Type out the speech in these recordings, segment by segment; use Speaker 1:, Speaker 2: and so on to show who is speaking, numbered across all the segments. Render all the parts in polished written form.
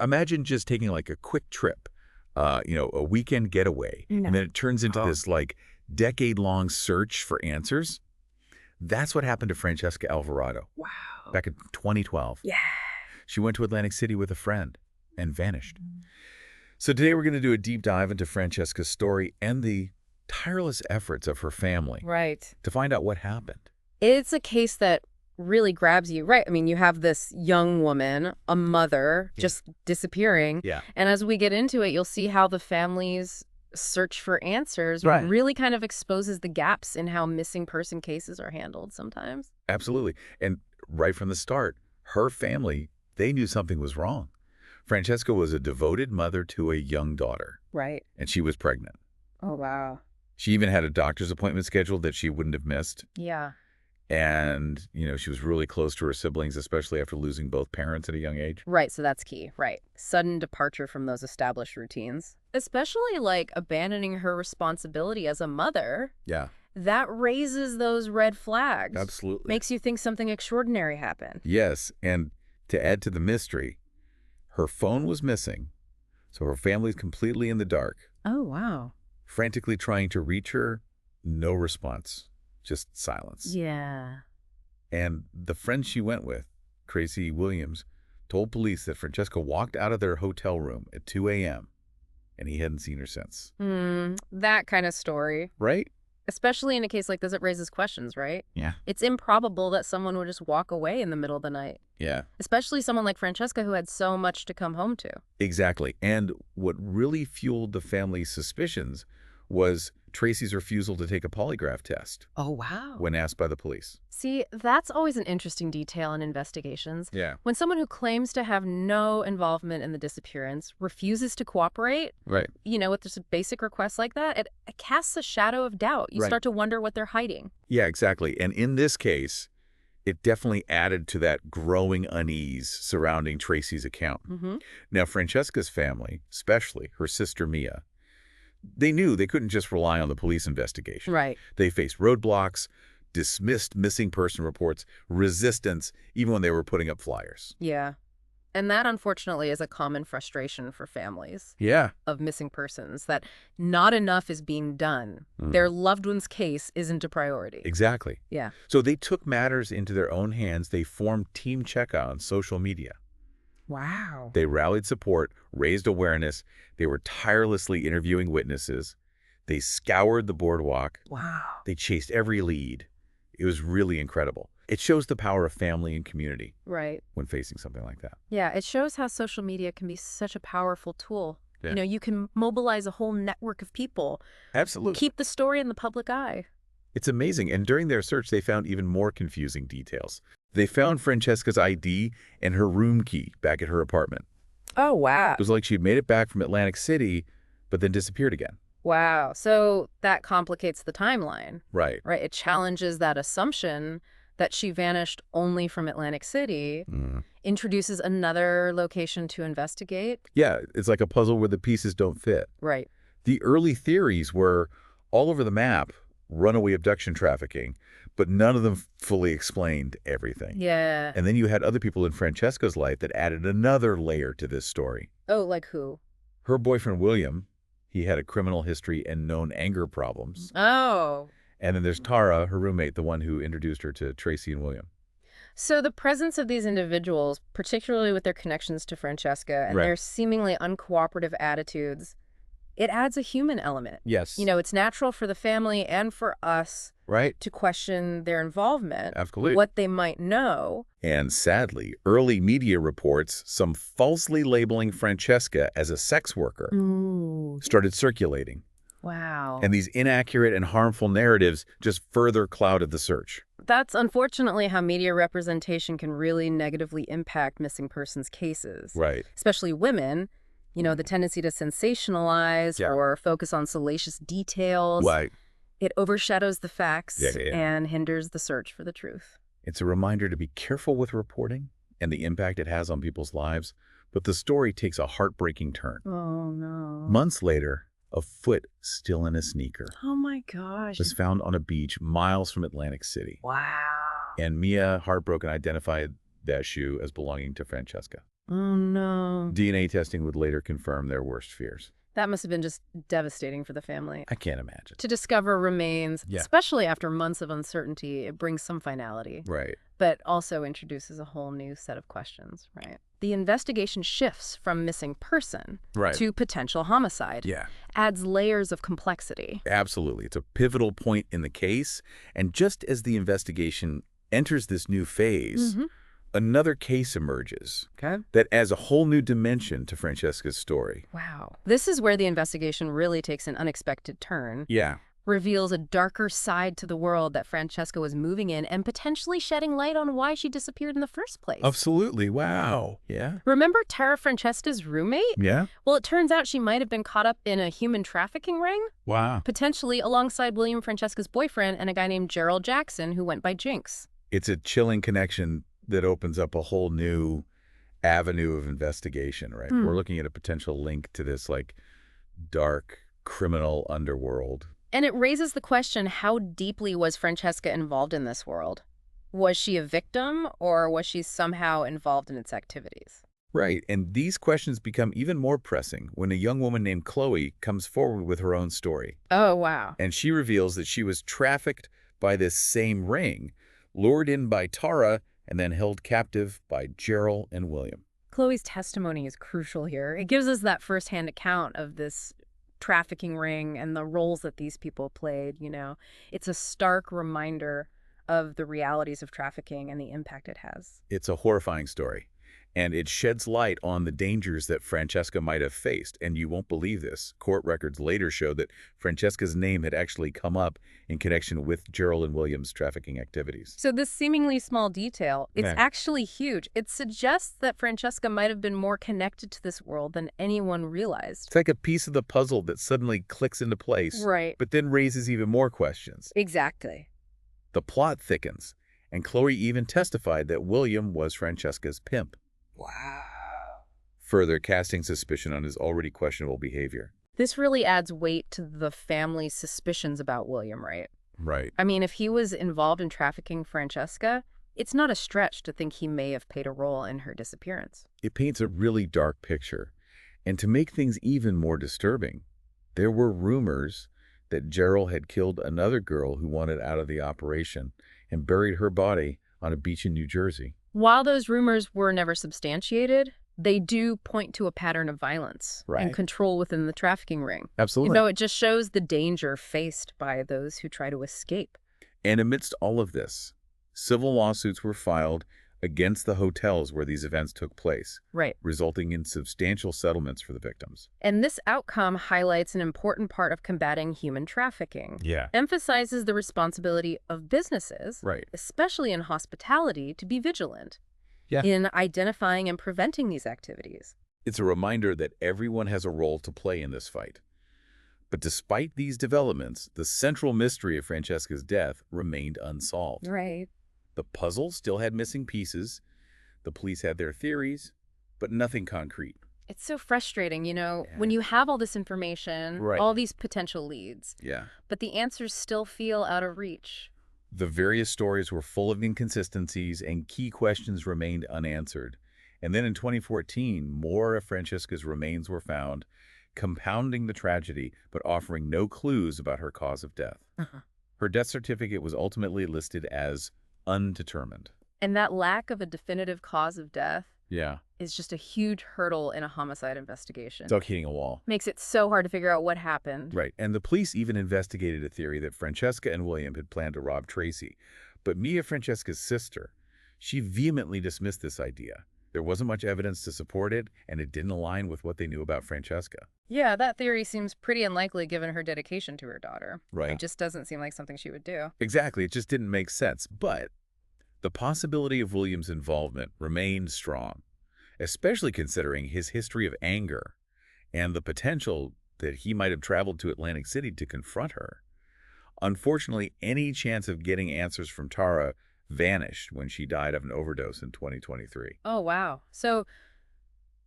Speaker 1: Imagine just taking like a quick trip, a weekend getaway,
Speaker 2: No.
Speaker 1: and then it turns into this like decade-long search for answers. That's what happened to Francesca Alvarado
Speaker 2: Wow.
Speaker 1: back in 2012.
Speaker 2: Yeah.
Speaker 1: She went to Atlantic City with a friend and vanished. So today we're going to do a deep dive into Francesca's story and the tireless efforts of her family
Speaker 2: Right.
Speaker 1: to find out what happened.
Speaker 2: It's a case that really grabs you, right? I mean, you have this young woman, a mother, just disappearing.
Speaker 1: Yeah.
Speaker 2: And as we get into it, you'll see how the family's search for answers
Speaker 1: Right.
Speaker 2: really kind of exposes the gaps in how missing person cases are handled sometimes.
Speaker 1: Absolutely. And right from the start, her family, they knew something was wrong. Francesca was a devoted mother to a young daughter,
Speaker 2: Right.
Speaker 1: and she was pregnant.
Speaker 2: Oh, wow.
Speaker 1: She even had a doctor's appointment scheduled that she wouldn't have missed.
Speaker 2: Yeah.
Speaker 1: And, she was really close to her siblings, especially after losing both parents at a young age.
Speaker 2: Right, so that's key, right. Sudden departure from those established routines. Especially, like, abandoning her responsibility as a mother.
Speaker 1: Yeah.
Speaker 2: That raises those red flags.
Speaker 1: Absolutely.
Speaker 2: Makes you think something extraordinary happened.
Speaker 1: Yes, and to add to the mystery, her phone was missing, so her family's completely in the dark,
Speaker 2: Oh, wow.
Speaker 1: frantically trying to reach her, no response, just silence.
Speaker 2: Yeah.
Speaker 1: And the friend she went with, Tracy Williams, told police that Francesca walked out of their hotel room at 2 a.m., and he hadn't seen her since.
Speaker 2: That kind of story.
Speaker 1: Right?
Speaker 2: Especially in a case like this, it raises questions, right?
Speaker 1: Yeah.
Speaker 2: It's improbable that someone would just walk away in the middle of the night.
Speaker 1: Yeah.
Speaker 2: Especially someone like Francesca who had so much to come home to.
Speaker 1: Exactly. And what really fueled the family's suspicions was Tracy's refusal to take a polygraph test
Speaker 2: Oh, wow.
Speaker 1: when asked by the police.
Speaker 2: See, that's always an interesting detail in investigations.
Speaker 1: Yeah.
Speaker 2: When someone who claims to have no involvement in the disappearance refuses to cooperate,
Speaker 1: Right.
Speaker 2: with just a basic request like that, it casts a shadow of doubt. You
Speaker 1: Right.
Speaker 2: start to wonder what they're hiding.
Speaker 1: Yeah, exactly. And in this case, it definitely added to that growing unease surrounding Tracy's account. Now, Francesca's family, especially her sister Mia, they knew they couldn't just rely on the police investigation.
Speaker 2: Right.
Speaker 1: They faced roadblocks, dismissed missing person reports, resistance, even when they were putting up flyers.
Speaker 2: Yeah. And that, unfortunately, is a common frustration for families
Speaker 1: Yeah.
Speaker 2: of missing persons, that not enough is being done. Their loved one's case isn't a priority.
Speaker 1: Exactly.
Speaker 2: Yeah.
Speaker 1: So they took matters into their own hands. They formed Team Checka on social media.
Speaker 2: Wow.
Speaker 1: They rallied support, raised awareness. They were tirelessly interviewing witnesses. They scoured the boardwalk.
Speaker 2: Wow.
Speaker 1: They chased every lead. It was really incredible. It shows the power of family and community
Speaker 2: Right.
Speaker 1: when facing something like that.
Speaker 2: Yeah, it shows how social media can be such a powerful tool.
Speaker 1: Yeah.
Speaker 2: You can mobilize a whole network of people.
Speaker 1: Absolutely.
Speaker 2: Keep the story in the public eye.
Speaker 1: It's amazing. And during their search, they found even more confusing details. They found Francesca's ID and her room key back at her apartment.
Speaker 2: Oh, wow.
Speaker 1: It was like she'd made it back from Atlantic City, but then disappeared again.
Speaker 2: Wow. So that complicates the timeline,
Speaker 1: Right.
Speaker 2: right? It challenges that assumption that she vanished only from Atlantic City, introduces another location to investigate.
Speaker 1: Yeah, it's like a puzzle where the pieces don't fit.
Speaker 2: Right.
Speaker 1: The early theories were all over the map, runaway abduction trafficking, but none of them fully explained everything.
Speaker 2: Yeah.
Speaker 1: And then you had other people in Francesca's life that added another layer to this story.
Speaker 2: Oh, like who?
Speaker 1: Her boyfriend, William, he had a criminal history and known anger problems.
Speaker 2: Oh.
Speaker 1: And then there's Tara, her roommate, the one who introduced her to Tracy and William.
Speaker 2: So the presence of these individuals, particularly with their connections to Francesca and
Speaker 1: Right.
Speaker 2: their seemingly uncooperative attitudes, it adds a human element.
Speaker 1: Yes.
Speaker 2: It's natural for the family and for us
Speaker 1: Right?
Speaker 2: to question their involvement,
Speaker 1: Absolutely.
Speaker 2: what they might know.
Speaker 1: And sadly, early media reports, some falsely labeling Francesca as a sex worker, started circulating.
Speaker 2: Wow.
Speaker 1: And these inaccurate and harmful narratives just further clouded the search.
Speaker 2: That's unfortunately how media representation can really negatively impact missing persons cases.
Speaker 1: Right.
Speaker 2: Especially women, the tendency to sensationalize
Speaker 1: Yeah.
Speaker 2: or focus on salacious details.
Speaker 1: Right.
Speaker 2: It overshadows the facts
Speaker 1: Yeah.
Speaker 2: and hinders the search for the truth.
Speaker 1: It's a reminder to be careful with reporting and the impact it has on people's lives. But the story takes a heartbreaking turn.
Speaker 2: Oh, no.
Speaker 1: Months later, a foot still in a sneaker
Speaker 2: Oh, my gosh.
Speaker 1: was found on a beach miles from Atlantic City.
Speaker 2: Wow.
Speaker 1: And Mia, heartbroken, identified that shoe as belonging to Francesca.
Speaker 2: Oh, no.
Speaker 1: DNA testing would later confirm their worst fears.
Speaker 2: That must have been just devastating for the family.
Speaker 1: I can't imagine.
Speaker 2: To discover remains,
Speaker 1: Yeah.
Speaker 2: especially after months of uncertainty, it brings some finality.
Speaker 1: Right.
Speaker 2: But also introduces a whole new set of questions, right? The investigation shifts from missing person
Speaker 1: Right.
Speaker 2: to potential homicide.
Speaker 1: Yeah.
Speaker 2: Adds layers of complexity.
Speaker 1: Absolutely. It's a pivotal point in the case. And just as the investigation enters this new phase, another case emerges that adds a whole new dimension to Francesca's story.
Speaker 2: Wow. This is where the investigation really takes an unexpected turn.
Speaker 1: Yeah.
Speaker 2: Reveals a darker side to the world that Francesca was moving in and potentially shedding light on why she disappeared in the first place.
Speaker 1: Absolutely. Wow. Yeah.
Speaker 2: Remember Tara Francesca's roommate?
Speaker 1: Yeah.
Speaker 2: Well, it turns out she might have been caught up in a human trafficking ring,
Speaker 1: Wow.
Speaker 2: potentially alongside William Francesca's boyfriend and a guy named Gerald Jackson who went by Jinx.
Speaker 1: It's a chilling connection that opens up a whole new avenue of investigation, right? We're looking at a potential link to this, like, dark criminal underworld.
Speaker 2: And it raises the question, how deeply was Francesca involved in this world? Was she a victim, or was she somehow involved in its activities?
Speaker 1: Right, and these questions become even more pressing when a young woman named Chloe comes forward with her own story.
Speaker 2: Oh, wow.
Speaker 1: And she reveals that she was trafficked by this same ring, lured in by Tara, and then held captive by Gerald and William.
Speaker 2: Chloe's testimony is crucial here. It gives us that firsthand account of this trafficking ring and the roles that these people played, you know. It's a stark reminder of the realities of trafficking and the impact it has.
Speaker 1: It's a horrifying story, and it sheds light on the dangers that Francesca might have faced. And you won't believe this. Court records later show that Francesca's name had actually come up in connection with Gerald and William's trafficking activities.
Speaker 2: So this seemingly small detail, it's actually huge. It suggests that Francesca might have been more connected to this world than anyone realized.
Speaker 1: It's like a piece of the puzzle that suddenly clicks into place,
Speaker 2: Right.
Speaker 1: but then raises even more questions.
Speaker 2: Exactly.
Speaker 1: The plot thickens, and Chloe even testified that William was Francesca's pimp.
Speaker 2: Wow.
Speaker 1: Further casting suspicion on his already questionable behavior.
Speaker 2: This really adds weight to the family's suspicions about William, right?
Speaker 1: Right.
Speaker 2: I mean, if he was involved in trafficking Francesca, it's not a stretch to think he may have played a role in her disappearance.
Speaker 1: It paints a really dark picture. And to make things even more disturbing, there were rumors that Gerald had killed another girl who wanted out of the operation and buried her body on a beach in New Jersey.
Speaker 2: While those rumors were never substantiated, they do point to a pattern of violence and control within the trafficking ring.
Speaker 1: Absolutely.
Speaker 2: You know, it just shows the danger faced by those who try to escape.
Speaker 1: And amidst all of this, civil lawsuits were filed against the hotels where these events took place,
Speaker 2: Right.
Speaker 1: resulting in substantial settlements for the victims.
Speaker 2: And this outcome highlights an important part of combating human trafficking.
Speaker 1: Yeah.
Speaker 2: Emphasizes the responsibility of businesses,
Speaker 1: Right.
Speaker 2: especially in hospitality, to be vigilant
Speaker 1: Yeah.
Speaker 2: in identifying and preventing these activities.
Speaker 1: It's a reminder that everyone has a role to play in this fight. But despite these developments, the central mystery of Francesca's death remained unsolved.
Speaker 2: Right.
Speaker 1: The puzzle still had missing pieces. The police had their theories, but nothing concrete.
Speaker 2: It's so frustrating, you know, when you have all this information,
Speaker 1: Right.
Speaker 2: all these potential leads,
Speaker 1: Yeah.
Speaker 2: but the answers still feel out of reach.
Speaker 1: The various stories were full of inconsistencies and key questions remained unanswered. And then in 2014, more of Francesca's remains were found, compounding the tragedy, but offering no clues about her cause of death. Her death certificate was ultimately listed as undetermined.
Speaker 2: And that lack of a definitive cause of death
Speaker 1: Yeah.
Speaker 2: is just a huge hurdle in a homicide investigation.
Speaker 1: It's like hitting a wall.
Speaker 2: Makes it so hard to figure out what happened.
Speaker 1: Right. And the police even investigated a theory that Francesca and William had planned to rob Tracy. But Mia, Francesca's sister, she vehemently dismissed this idea. There wasn't much evidence to support it, and it didn't align with what they knew about Francesca.
Speaker 2: Yeah, that theory seems pretty unlikely given her dedication to her daughter.
Speaker 1: Right.
Speaker 2: It just doesn't seem like something she would do.
Speaker 1: Exactly. It just didn't make sense. But the possibility of William's involvement remained strong, especially considering his history of anger and the potential that he might have traveled to Atlantic City to confront her. Unfortunately, any chance of getting answers from Tara vanished when she died of an overdose in 2023.
Speaker 2: Oh, wow. So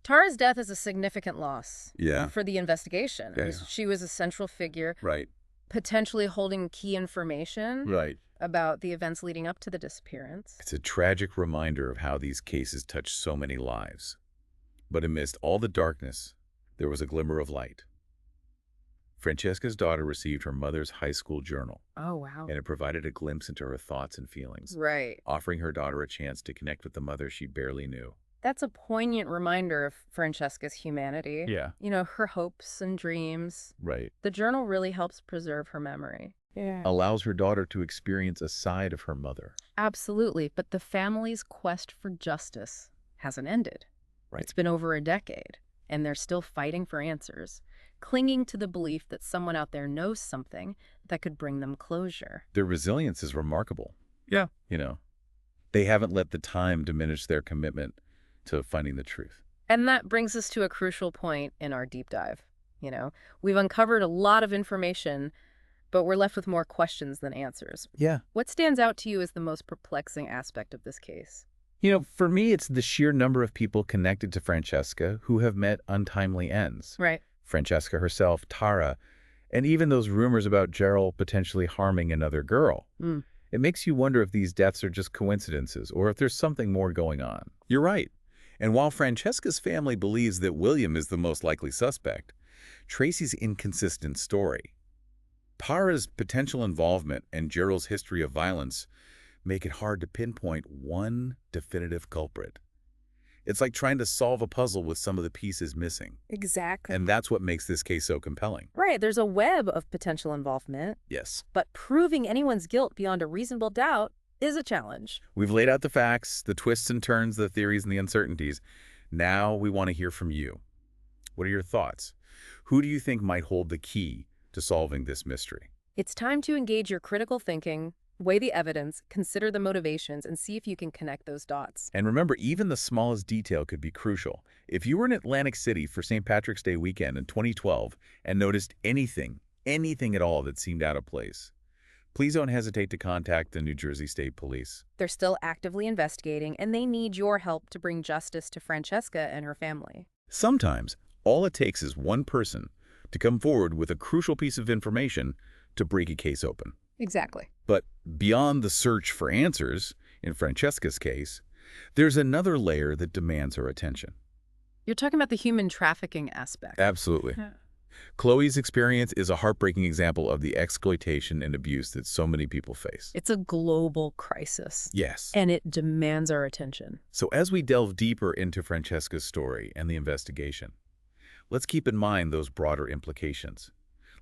Speaker 2: Tara's death is a significant loss for the investigation.
Speaker 1: Yeah.
Speaker 2: She was a central figure,
Speaker 1: Right.
Speaker 2: potentially holding key information
Speaker 1: Right.
Speaker 2: about the events leading up to the disappearance.
Speaker 1: It's a tragic reminder of how these cases touch so many lives. But amidst all the darkness, there was a glimmer of light. Francesca's daughter received her mother's high school journal,
Speaker 2: Oh, wow.
Speaker 1: and it provided a glimpse into her thoughts and feelings,
Speaker 2: Right.
Speaker 1: offering her daughter a chance to connect with the mother she barely knew.
Speaker 2: That's a poignant reminder of Francesca's humanity.
Speaker 1: Yeah.
Speaker 2: Her hopes and dreams.
Speaker 1: Right.
Speaker 2: The journal really helps preserve her memory. Yeah.
Speaker 1: Allows her daughter to experience a side of her mother.
Speaker 2: Absolutely. But the family's quest for justice hasn't ended.
Speaker 1: Right.
Speaker 2: It's been over a decade, and they're still fighting for answers, clinging to the belief that someone out there knows something that could bring them closure.
Speaker 1: Their resilience is remarkable.
Speaker 2: Yeah.
Speaker 1: They haven't let the time diminish their commitment to finding the truth.
Speaker 2: And that brings us to a crucial point in our deep dive. We've uncovered a lot of information, but we're left with more questions than answers.
Speaker 1: Yeah.
Speaker 2: What stands out to you as the most perplexing aspect of this case?
Speaker 1: For me, it's the sheer number of people connected to Francesca who have met untimely ends.
Speaker 2: Right.
Speaker 1: Francesca herself, Tara, and even those rumors about Gerald potentially harming another girl. It makes you wonder if these deaths are just coincidences or if there's something more going on. You're right. And while Francesca's family believes that William is the most likely suspect, Tracy's inconsistent story, Tara's potential involvement, and Gerald's history of violence make it hard to pinpoint one definitive culprit. It's like trying to solve a puzzle with some of the pieces missing.
Speaker 2: Exactly.
Speaker 1: And that's what makes this case so compelling.
Speaker 2: Right. There's a web of potential involvement,
Speaker 1: Yes.
Speaker 2: but proving anyone's guilt beyond a reasonable doubt is a challenge.
Speaker 1: We've laid out the facts, the twists and turns, the theories and the uncertainties. Now we want to hear from you. What are your thoughts? Who do you think might hold the key to solving this mystery?
Speaker 2: It's time to engage your critical thinking, weigh the evidence, consider the motivations, and see if you can connect those dots.
Speaker 1: And remember, even the smallest detail could be crucial. If you were in Atlantic City for St. Patrick's Day weekend in 2012 and noticed anything at all that seemed out of place, please don't hesitate to contact the New Jersey State Police.
Speaker 2: They're still actively investigating, and they need your help to bring justice to Francesca and her family.
Speaker 1: Sometimes, all it takes is one person to come forward with a crucial piece of information to break a case open.
Speaker 2: Exactly.
Speaker 1: But beyond the search for answers, in Francesca's case, there's another layer that demands our attention.
Speaker 2: You're talking about the human trafficking aspect.
Speaker 1: Absolutely. Chloe's experience is a heartbreaking example of the exploitation and abuse that so many people face.
Speaker 2: It's a global crisis.
Speaker 1: Yes.
Speaker 2: And it demands our attention.
Speaker 1: So as we delve deeper into Francesca's story and the investigation, let's keep in mind those broader implications.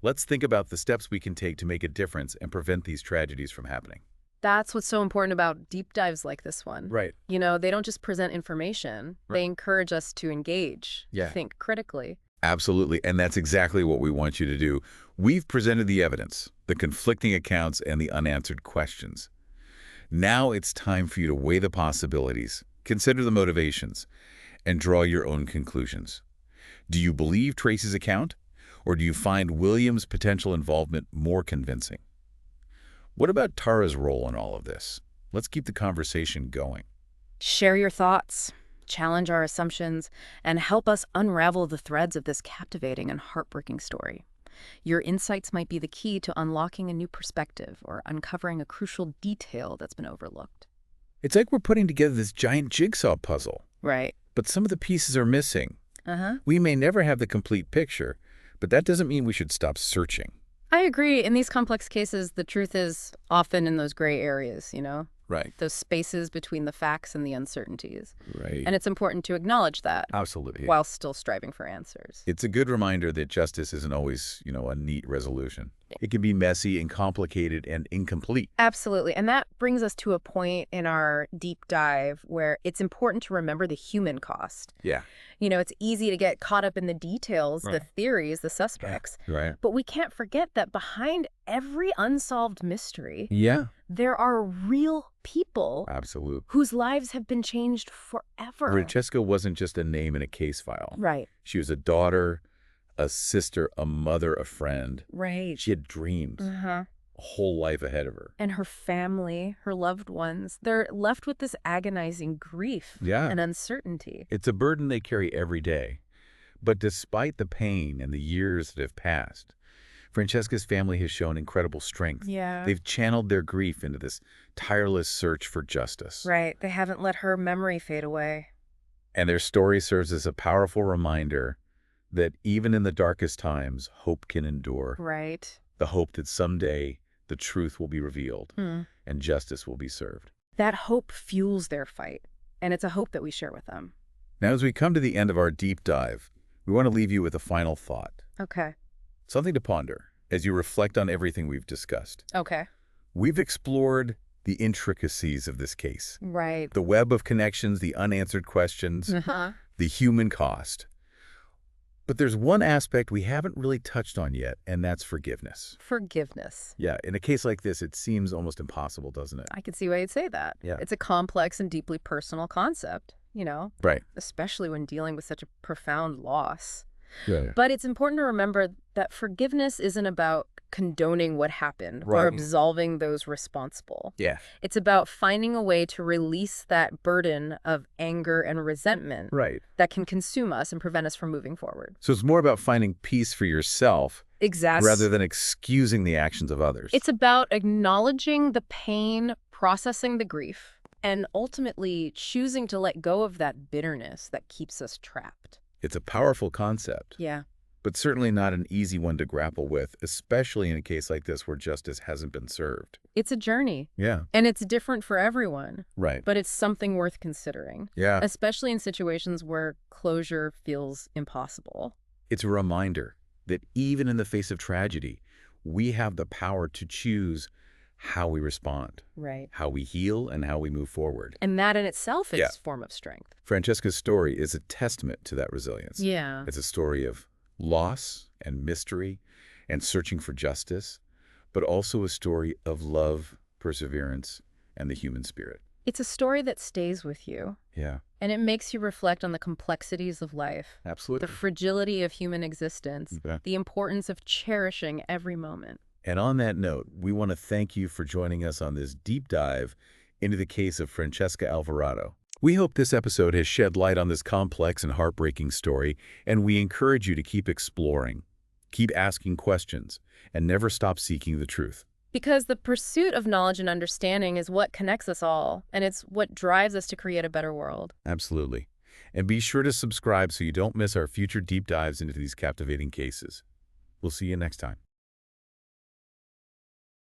Speaker 1: Let's think about the steps we can take to make a difference and prevent these tragedies from happening.
Speaker 2: That's what's so important about deep dives like this one.
Speaker 1: Right.
Speaker 2: They don't just present information.
Speaker 1: Right.
Speaker 2: They encourage us to engage,
Speaker 1: Yeah.
Speaker 2: think critically.
Speaker 1: Absolutely, and that's exactly what we want you to do. We've presented the evidence, the conflicting accounts, and the unanswered questions. Now it's time for you to weigh the possibilities, consider the motivations, and draw your own conclusions. Do you believe Tracy's account, or do you find William's potential involvement more convincing? What about Tara's role in all of this? Let's keep the conversation going.
Speaker 2: Share your thoughts, challenge our assumptions, and help us unravel the threads of this captivating and heartbreaking story. Your insights might be the key to unlocking a new perspective or uncovering a crucial detail that's been overlooked.
Speaker 1: It's like we're putting together this giant jigsaw puzzle,
Speaker 2: Right.
Speaker 1: but some of the pieces are missing.
Speaker 2: Uh-huh.
Speaker 1: We may never have the complete picture, but that doesn't mean we should stop searching.
Speaker 2: I agree. In these complex cases, the truth is often in those gray areas,
Speaker 1: Right.
Speaker 2: those spaces between the facts and the uncertainties.
Speaker 1: Right.
Speaker 2: And it's important to acknowledge that
Speaker 1: Absolutely.
Speaker 2: while still striving for answers.
Speaker 1: It's a good reminder that justice isn't always, a neat resolution. It can be messy and complicated and incomplete.
Speaker 2: Absolutely. And that brings us to a point in our deep dive where it's important to remember the human cost.
Speaker 1: Yeah.
Speaker 2: It's easy to get caught up in the details, the
Speaker 1: Right.
Speaker 2: theories, the suspects.
Speaker 1: Right.
Speaker 2: But we can't forget that behind every unsolved mystery,
Speaker 1: Yeah.
Speaker 2: there are real people
Speaker 1: Absolutely.
Speaker 2: whose lives have been changed forever.
Speaker 1: Francesca wasn't just a name in a case file.
Speaker 2: Right.
Speaker 1: She was a daughter, a sister, a mother, a friend.
Speaker 2: Right.
Speaker 1: She had dreams,
Speaker 2: Uh-huh.
Speaker 1: a whole life ahead of her.
Speaker 2: And her family, her loved ones, they're left with this agonizing grief
Speaker 1: Yeah.
Speaker 2: and uncertainty.
Speaker 1: It's a burden they carry every day. But despite the pain and the years that have passed, Francesca's family has shown incredible strength.
Speaker 2: Yeah.
Speaker 1: They've channeled their grief into this tireless search for justice.
Speaker 2: Right. They haven't let her memory fade away.
Speaker 1: And their story serves as a powerful reminder that even in the darkest times, hope can endure.
Speaker 2: Right.
Speaker 1: The hope that someday the truth will be revealed
Speaker 2: Hmm.
Speaker 1: and justice will be served.
Speaker 2: That hope fuels their fight, and it's a hope that we share with them.
Speaker 1: Now, as we come to the end of our deep dive, we want to leave you with a final thought.
Speaker 2: Okay.
Speaker 1: Something to ponder as you reflect on everything we've discussed.
Speaker 2: Okay.
Speaker 1: We've explored the intricacies of this case,
Speaker 2: Right.
Speaker 1: the web of connections, the unanswered questions,
Speaker 2: Uh-huh.
Speaker 1: the human cost. But there's one aspect we haven't really touched on yet, and that's forgiveness.
Speaker 2: Forgiveness.
Speaker 1: Yeah, in a case like this, it seems almost impossible, doesn't it?
Speaker 2: I can see why you'd say that.
Speaker 1: Yeah.
Speaker 2: It's a complex and deeply personal concept,
Speaker 1: Right.
Speaker 2: especially when dealing with such a profound loss.
Speaker 1: Yeah.
Speaker 2: But it's important to remember that forgiveness isn't about condoning what happened or
Speaker 1: Right.
Speaker 2: absolving those responsible.
Speaker 1: Yeah.
Speaker 2: It's about finding a way to release that burden of anger and resentment
Speaker 1: Right.
Speaker 2: that can consume us and prevent us from moving forward.
Speaker 1: So it's more about finding peace for yourself
Speaker 2: Exactly.
Speaker 1: rather than excusing the actions of others.
Speaker 2: It's about acknowledging the pain, processing the grief, and ultimately choosing to let go of that bitterness that keeps us trapped.
Speaker 1: It's a powerful concept,
Speaker 2: Yeah.
Speaker 1: but certainly not an easy one to grapple with, especially in a case like this where justice hasn't been served.
Speaker 2: It's a journey,
Speaker 1: Yeah.
Speaker 2: and it's different for everyone,
Speaker 1: Right.
Speaker 2: but it's something worth considering,
Speaker 1: Yeah.
Speaker 2: especially in situations where closure feels impossible.
Speaker 1: It's a reminder that even in the face of tragedy, we have the power to choose how we respond,
Speaker 2: Right.
Speaker 1: how we heal, and how we move forward.
Speaker 2: And that in itself is
Speaker 1: Yeah.
Speaker 2: a form of strength.
Speaker 1: Francesca's story is a testament to that resilience.
Speaker 2: Yeah.
Speaker 1: It's a story of loss and mystery and searching for justice, but also a story of love, perseverance, and the human spirit.
Speaker 2: It's a story that stays with you,
Speaker 1: Yeah,
Speaker 2: and it makes you reflect on the complexities of life, the
Speaker 1: absolutely.
Speaker 2: fragility of human existence,
Speaker 1: Yeah.
Speaker 2: the importance of cherishing every moment.
Speaker 1: And on that note, we want to thank you for joining us on this deep dive into the case of Francesca Alvarado. We hope this episode has shed light on this complex and heartbreaking story, and we encourage you to keep exploring, keep asking questions, and never stop seeking the truth.
Speaker 2: Because the pursuit of knowledge and understanding is what connects us all, and it's what drives us to create a better world.
Speaker 1: Absolutely. And be sure to subscribe so you don't miss our future deep dives into these captivating cases. We'll see you next time.